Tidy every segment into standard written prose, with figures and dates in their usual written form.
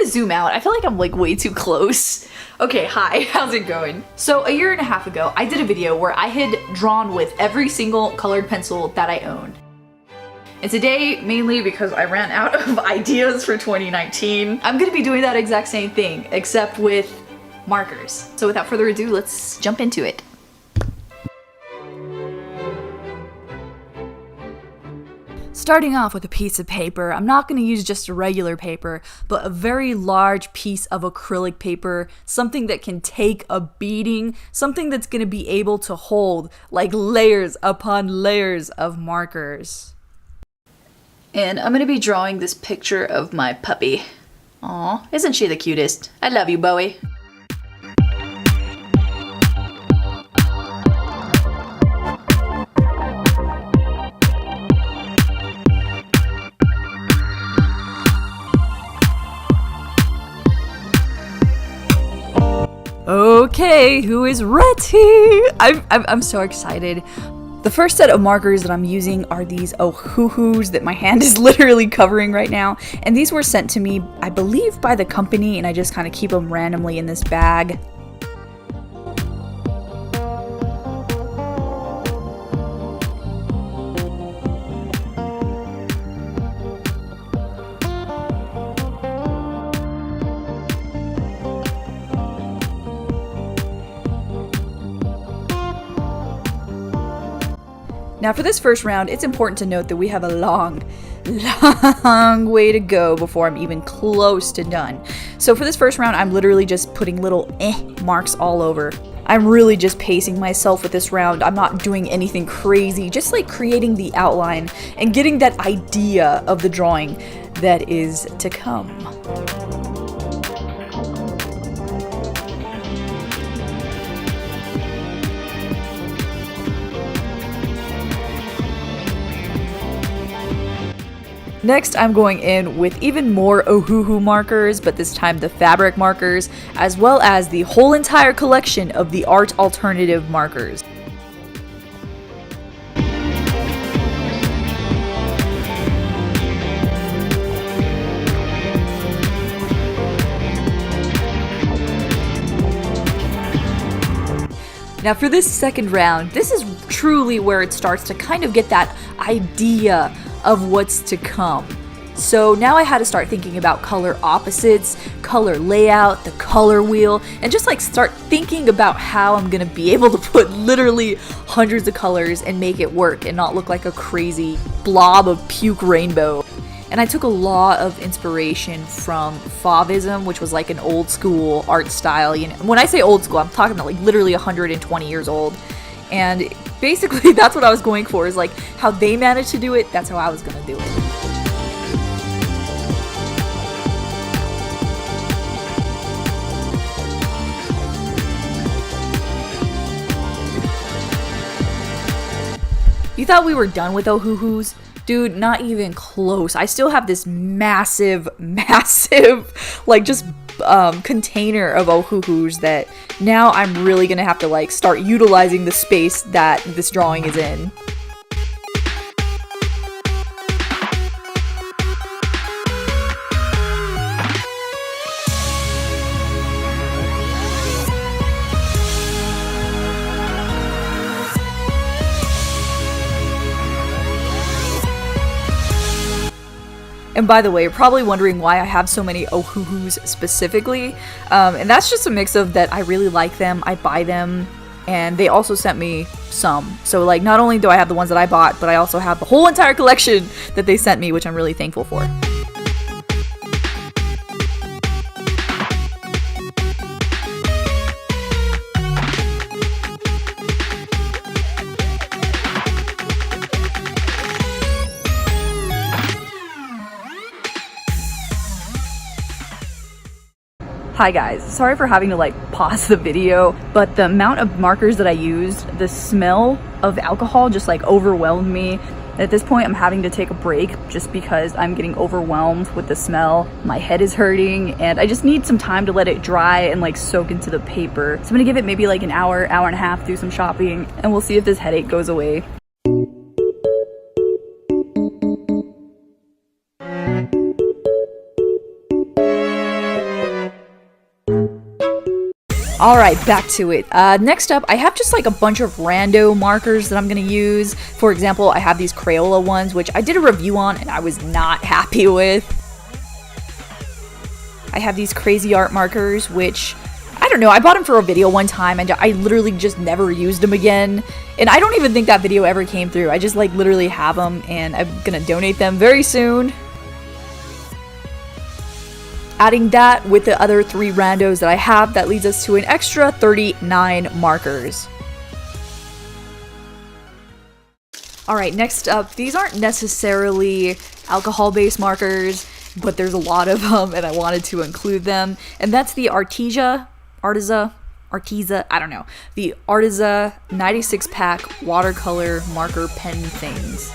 to zoom out. I feel like I'm like way too close. Okay, hi, how's it going? So a year and a half ago, I did a video where I had drawn with every single colored pencil that I owned. And today, mainly because I ran out of ideas for 2019, I'm gonna be doing that exact same thing, except with markers. So without further ado, let's jump into it. Starting off with a piece of paper, I'm not going to use just a regular paper, but a very large piece of acrylic paper, something that can take a beating, something that's going to be able to hold like layers upon layers of markers. And I'm going to be drawing this picture of my puppy. Aw, isn't she the cutest? I love you, Bowie. Okay, who is ready? I'm so excited. The first set of markers that I'm using are these oh-hoo-hoos that my hand is literally covering right now. And these were sent to me, I believe, by the company, and I just kind of keep them randomly in this bag. Now for this first round, it's important to note that we have a long way to go before I'm even close to done. So for this first round, I'm literally just putting little marks all over. I'm really just pacing myself with this round. I'm not doing anything crazy, just like creating the outline and getting that idea of the drawing that is to come. Next, I'm going in with even more oh-hoo-hoo markers, but this time the fabric markers, as well as the whole entire collection of the art alternative markers. Now for this second round, this is truly where it starts to kind of get that idea of what's to come. So now I had to start thinking about color opposites, color layout, the color wheel, and just like start thinking about how I'm gonna be able to put literally hundreds of colors and make it work and not look like a crazy blob of puke rainbow. And I took a lot of inspiration from Fauvism, which was like an old school art style. You know, when I say old school, I'm talking about like literally 120 years old. And basically that's what I was going for, is like how they managed to do it, that's how I was gonna do it. You thought we were done with oh-hoo-hoos? Dude, not even close. I still have this massive, like just container of oh-hoo-hoos that now I'm really gonna have to like start utilizing the space that this drawing is in. And by the way, you're probably wondering why I have so many oh-hoo-hoos specifically. And that's just a mix of that I really like them, I buy them, and they also sent me some. So like not only do I have the ones that I bought, but I also have the whole entire collection that they sent me, which I'm really thankful for. Hi guys, sorry for having to like pause the video, but the amount of markers that I used, the smell of alcohol just like overwhelmed me. At this point, I'm having to take a break just because I'm getting overwhelmed with the smell. My head is hurting and I just need some time to let it dry and like soak into the paper. So I'm gonna give it maybe like an hour, hour and a half, do some shopping, and we'll see if this headache goes away. Alright, back to it. Next up, I have just like a bunch of rando markers that I'm gonna use. For example, I have these Crayola ones, which I did a review on and I was not happy with. I have these crazy art markers, which, I don't know, I bought them for a video one time and I literally just never used them again. And I don't even think that video ever came through. I just like literally have them and I'm gonna donate them very soon. Adding that with the other 3 randos that I have, that leads us to an extra 39 markers. Alright, next up, these aren't necessarily alcohol-based markers, but there's a lot of them and I wanted to include them. And that's the Arteza, I don't know. The Arteza 96 pack watercolor marker pen things.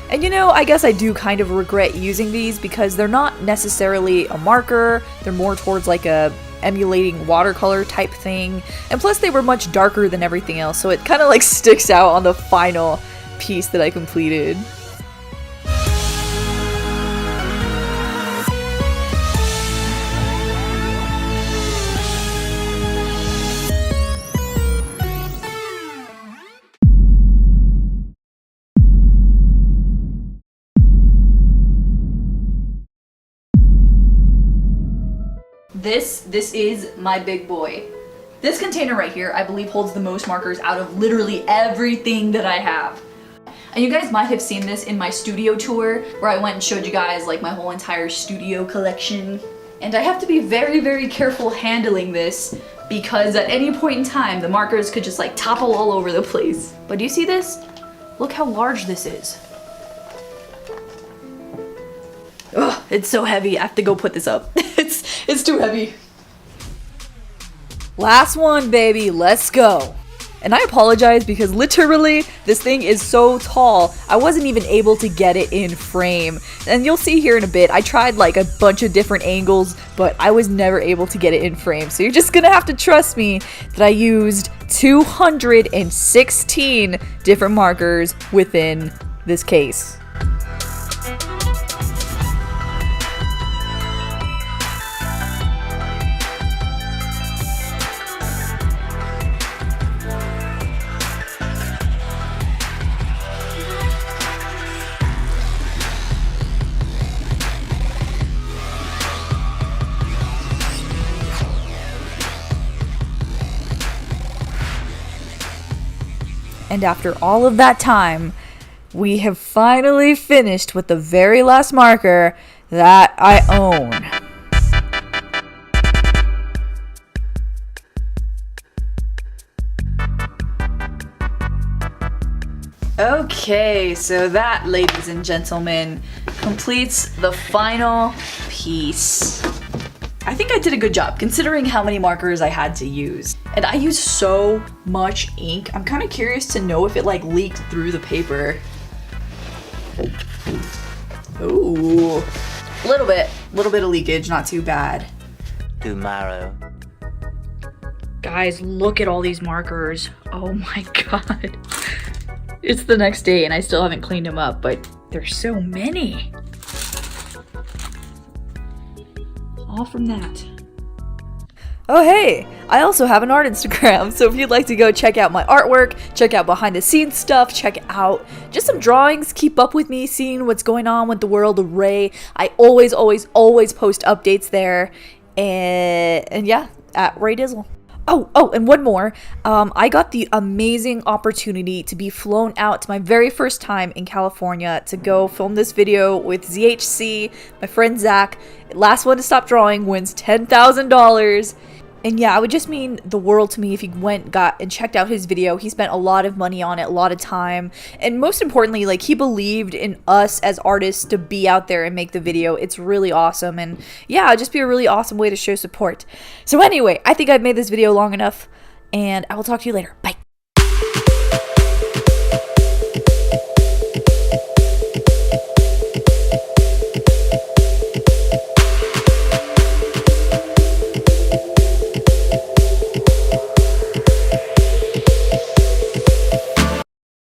And you know, I guess I do kind of regret using these because they're not necessarily a marker, they're more towards like a emulating watercolor type thing, and plus they were much darker than everything else, so it kind of like sticks out on the final piece that I completed. This is my big boy. This container right here, I believe, holds the most markers out of literally everything that I have. And you guys might have seen this in my studio tour, where I went and showed you guys like my whole entire studio collection. And I have to be very, very careful handling this because at any point in time, the markers could just like topple all over the place. But do you see this? Look how large this is. Ugh, it's so heavy. I have to go put this up. It's too heavy. Last one, baby. Let's go. And I apologize because literally this thing is so tall, I wasn't even able to get it in frame. And you'll see here in a bit, I tried like a bunch of different angles, but I was never able to get it in frame. So you're just gonna have to trust me that I used 216 different markers within this case. And after all of that time, we have finally finished with the very last marker that I own. Okay, so that, ladies and gentlemen, completes the final piece. I think I did a good job considering how many markers I had to use. And I used so much ink. I'm kind of curious to know if it like leaked through the paper. Ooh, a little bit of leakage, not too bad. Tomorrow. Guys, look at all these markers. Oh my god. It's the next day and I still haven't cleaned them up, but there's so many. All from that. Oh hey, I also have an art Instagram, so if you'd like to go check out my artwork, check out behind the scenes stuff, check out just some drawings, keep up with me, seeing what's going on with the world of Rae. I always post updates there, and yeah, at SuperRaeDizzle. Oh, and one more. I got the amazing opportunity to be flown out to my very first time in California to go film this video with ZHC, my friend Zach. Last one to stop drawing wins $10,000. And yeah, it would just mean the world to me if you got and checked out his video. He spent a lot of money on it, a lot of time. And most importantly, like, he believed in us as artists to be out there and make the video. It's really awesome. And yeah, it'd just be a really awesome way to show support. So anyway, I think I've made this video long enough. And I will talk to you later. Bye.